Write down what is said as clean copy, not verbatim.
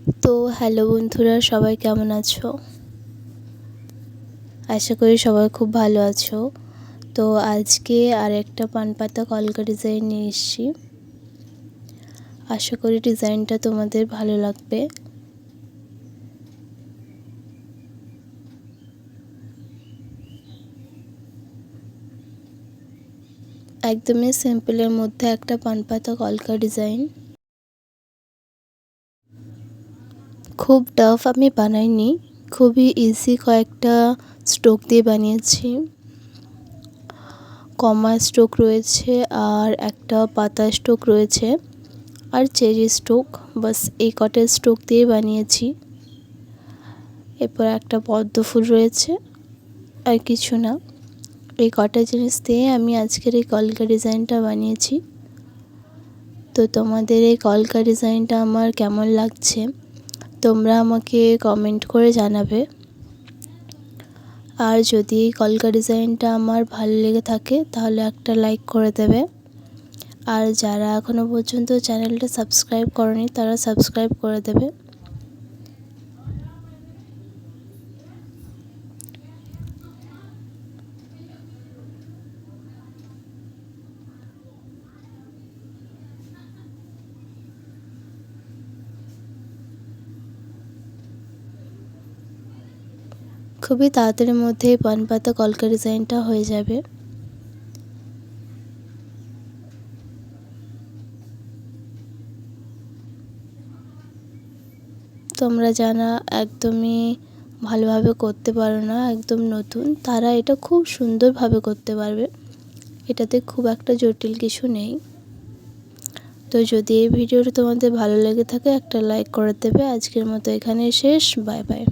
তো হ্যালো বন্ধুরা, সবাই কেমন আছো? আশা করি সবাই খুব ভালো আছো। তো আজকে আরেকটা পান পাতা কলকা ডিজাইন নিয়ে এসেছি। আশা করি ডিজাইনটা তোমাদের ভালো লাগবে। একদমই সিম্পলের মধ্যে একটা পান পাতা কলকা ডিজাইন। খুব টাফ আমি বানাইনি, খুবই ইজি কয়েকটা স্ট্রোক দিয়ে বানিয়েছি। কমা স্ট্রোক রয়েছে আর একটা পাতা স্ট্রোক রয়েছে আর চেরি স্ট্রোক, বাস এই কটা স্ট্রোক দিয়ে বানিয়েছি। এরপর একটা পদ্ম ফুল রয়েছে, আর কিছু না। এই কটা জিনিস দিয়ে আমি আজকের এই কলকা ডিজাইনটা বানিয়েছি। তো তোমাদের এই কলকা ডিজাইনটা আমার কেমন লাগছে তোমরা আমাকে কমেন্ট করে জানাবে। আর যদি এই কলকা ডিজাইনটা আমার ভালো লেগে থাকে তাহলে একটা লাইক করে দেবে। আর যারা এখনও পর্যন্ত চ্যানেলটা সাবস্ক্রাইব করনি তারা সাবস্ক্রাইব করে দেবে। খুবই তাড়াতাড়ির মধ্যে পান পাতা কলকা ডিজাইনটা হয়ে যাবে। তোমরা যারা একদমই ভালোভাবে করতে পারো না, একদম নতুন, তারা এটা খুব সুন্দরভাবে করতে পারবে। এটাতে খুব একটা জটিল কিছু নেই। তো যদি এই ভিডিওটা তোমাদের ভালো লেগে থাকে একটা লাইক করে দেবে। আজকের মতো এখানেই শেষ। Bye bye.